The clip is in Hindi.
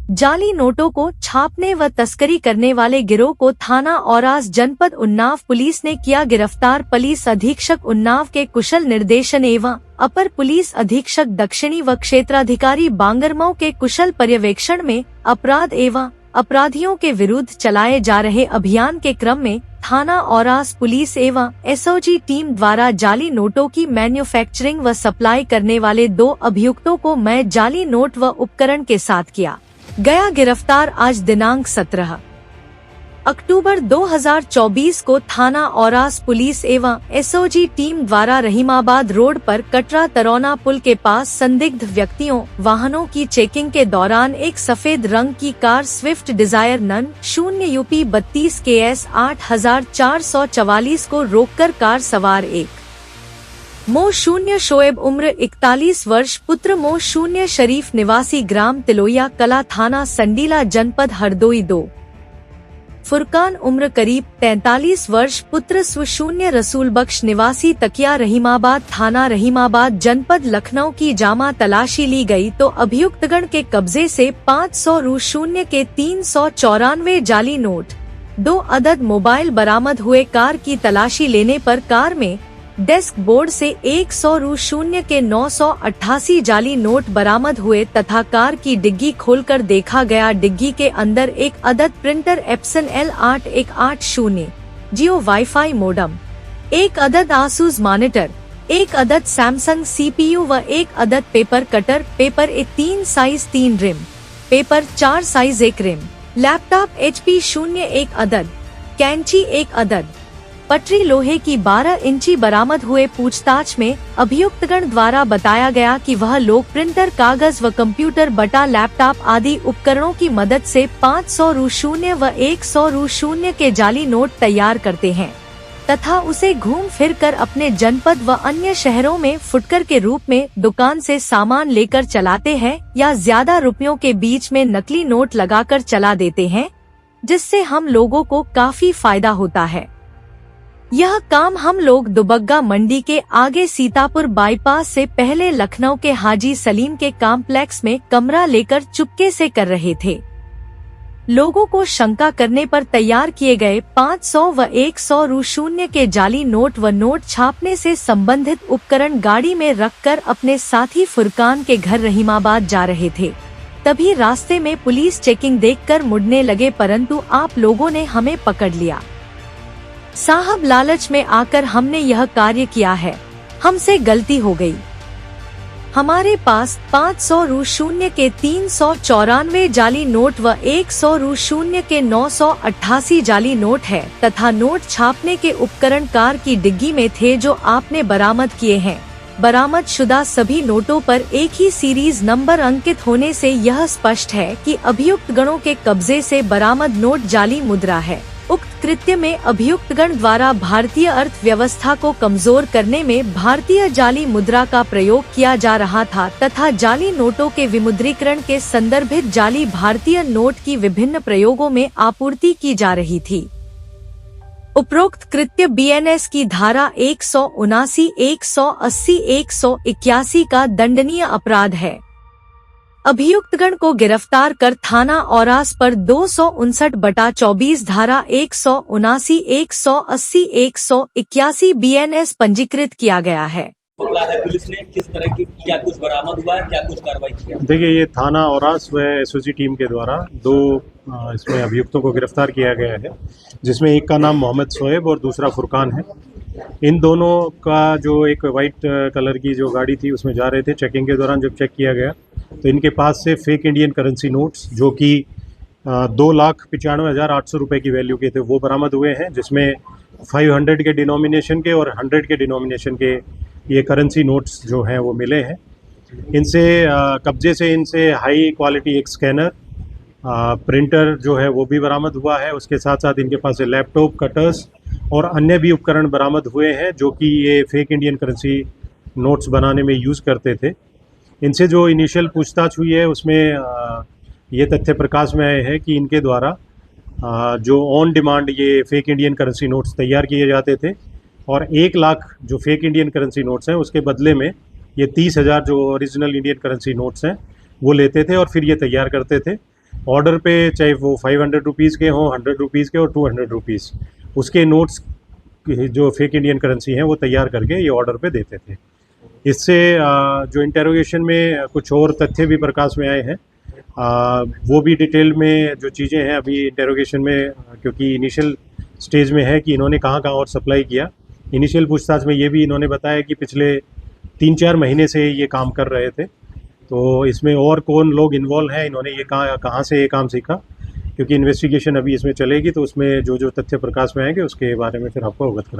जाली नोटों को छापने व तस्करी करने वाले गिरोह को थाना औरास जनपद उन्नाव पुलिस ने किया गिरफ्तार। पुलिस अधीक्षक उन्नाव के कुशल निर्देशन एवं अपर पुलिस अधीक्षक दक्षिणी व क्षेत्राधिकारी बांगरमऊ के कुशल पर्यवेक्षण में अपराध एवं अपराधियों के विरुद्ध चलाए जा रहे अभियान के क्रम में थाना औरास पुलिस एवं एसओजी टीम द्वारा जाली नोटों की मैन्युफैक्चरिंग व सप्लाई करने वाले 2 अभियुक्तों को मैं जाली नोट व उपकरण के साथ किया गया गिरफ्तार। आज दिनांक 17 अक्टूबर 2024 को थाना औरास पुलिस एवं एसओजी टीम द्वारा रहीमाबाद रोड पर कटरा तरौना पुल के पास संदिग्ध व्यक्तियों वाहनों की चेकिंग के दौरान एक सफेद रंग की कार स्विफ्ट डिजायर नन 0 UP 32 KS 8444 को रोककर कार सवार एक मो 0 शोएब उम्र 41 वर्ष पुत्र मो 0 शरीफ निवासी ग्राम तिलोया कला थाना संडीला जनपद हरदोई 2 फुरकान उम्र करीब 43 वर्ष पुत्र स्व 0 रसूल बख्श निवासी तकिया रहीमाबाद थाना रहीमाबाद जनपद लखनऊ की जामा तलाशी ली गई तो अभियुक्तगण के कब्जे से 500 रु 0 के 394 जाली नोट 2 अदद मोबाइल बरामद हुए। कार की तलाशी लेने पर कार में डेस्क बोर्ड से 100 रु 0 के 988 जाली नोट बरामद हुए तथा कार की डिग्गी खोलकर देखा गया। डिग्गी के अंदर एक अदद प्रिंटर एप्सन L8180 जियो वाईफाई मोडम, एक अदद आसूस मॉनिटर, एक अदद सैमसंग CPU व एक अदद paper cutter, paper A3 size 3 ream, paper 4 size 1 ream, laptop HP 0 एक अदद, कैंची एक अदद, पटरी लोहे की 12 इंची बरामद हुए। पूछताछ में अभियुक्तगण द्वारा बताया गया कि वह लोग प्रिंटर, कागज व कंप्यूटर बटा लैपटॉप आदि उपकरणों की मदद से 500 रु 0 व 100 रु 0 के जाली नोट तैयार करते हैं तथा उसे घूम फिर कर अपने जनपद व अन्य शहरों में फुटकर के रूप में दुकान से सामान लेकर चलाते हैं या ज्यादा रुपयों के बीच में नकली नोट लगाकर चला देते हैं, जिससे हम लोगों को काफी फायदा होता है। यह काम हम लोग दुबग्गा मंडी के आगे सीतापुर बाईपास से पहले लखनऊ के हाजी सलीम के कॉम्प्लेक्स में कमरा लेकर चुपके से कर रहे थे। लोगों को शंका करने पर तैयार किए गए 500 व 100 रु 0 के जाली नोट व नोट छापने से संबंधित उपकरण गाड़ी में रखकर अपने साथी फुरकान के घर रहीमाबाद जा रहे थे। तभी रास्ते में पुलिस चेकिंग देखकर मुड़ने लगे, परंतु आप लोगों ने हमें पकड़ लिया। साहब, लालच में आकर हमने यह कार्य किया है, हमसे गलती हो गई। हमारे पास 500 रु 0 के 394 जाली नोट व 100 रु 0 के 988 जाली नोट है तथा नोट छापने के उपकरण कार की डिग्गी में थे जो आपने बरामद किए हैं। बरामद शुदा सभी नोटों पर एक ही सीरीज नंबर अंकित होने से यह स्पष्ट है कि अभियुक्त गणों के कब्जे से बरामद नोट जाली मुद्रा है। उक्त कृत्य में अभियुक्तगण द्वारा भारतीय अर्थव्यवस्था को कमजोर करने में भारतीय जाली मुद्रा का प्रयोग किया जा रहा था तथा जाली नोटों के विमुद्रीकरण के संदर्भित जाली भारतीय नोट की विभिन्न प्रयोगों में आपूर्ति की जा रही थी। उपरोक्त कृत्य BNS की धारा 179, 180, 181 का दंडनीय अपराध है। अभियुक्तगण को गिरफ्तार कर थाना औरास पर 259/24 धारा 179, 180, 181 BNS पंजीकृत किया गया है। पुलिस ने किस तरह की क्या कुछ बरामद हुआ है, क्या कुछ कार्रवाई किया? देखिए, ये थाना औरास व एसओजी टीम के द्वारा 2 इसमें अभियुक्तों को गिरफ्तार किया गया है, जिसमें एक का नाम मोहम्मद शोएब और दूसरा फुरकान है। इन दोनों का जो एक वाइट कलर की जो गाड़ी थी उसमें जा रहे थे। चेकिंग के दौरान जब चेक किया गया तो इनके पास से फेक इंडियन करेंसी नोट्स जो कि 2,95,800 रुपये की वैल्यू के थे वो बरामद हुए हैं, जिसमें 500 के डिनोमिनेशन के और 100 के डिनोमिनेशन के ये करेंसी नोट्स जो हैं वो मिले हैं। इनसे कब्जे से इनसे हाई क्वालिटी एक स्कैनर, प्रिंटर जो है वो भी बरामद हुआ है। उसके साथ साथ इनके पास से लैपटॉप, कटर्स और अन्य भी उपकरण बरामद हुए हैं जो कि ये फेक इंडियन करेंसी नोट्स बनाने में यूज़ करते थे। इनसे जो इनिशियल पूछताछ हुई है उसमें ये तथ्य प्रकाश में आए हैं कि इनके द्वारा जो ऑन डिमांड ये फेक इंडियन करेंसी नोट्स तैयार किए जाते थे और 1 लाख जो फेक इंडियन करेंसी नोट्स हैं उसके बदले में ये 30,000 जो ओरिजिनल इंडियन करेंसी नोट्स हैं वो लेते थे और फिर ये तैयार करते थे ऑर्डर पे, चाहे वो 500 रुपीज़ के हों, 100 रुपीज़ के और 200 रुपीज़, उसके नोट्स जो फेक इंडियन करेंसी हैं वो तैयार करके ये ऑर्डर पे देते थे। इससे जो इंटेरोगेशन में कुछ और तथ्य भी प्रकाश में आए हैं, वो भी डिटेल में जो चीज़ें हैं अभी इंटेरोगेशन में, क्योंकि इनिशियल स्टेज में है कि इन्होंने कहाँ कहाँ और सप्लाई किया। इनिशियल पूछताछ में ये भी इन्होंने बताया कि पिछले 3-4 महीने से ये काम कर रहे थे। तो इसमें और कौन लोग इन्वॉल्व हैं, इन्होंने ये कहाँ से ये काम सीखा, क्योंकि इन्वेस्टिगेशन अभी इसमें चलेगी, तो उसमें जो जो तथ्य प्रकाश में आएंगे उसके बारे में फिर आपको अवगत करा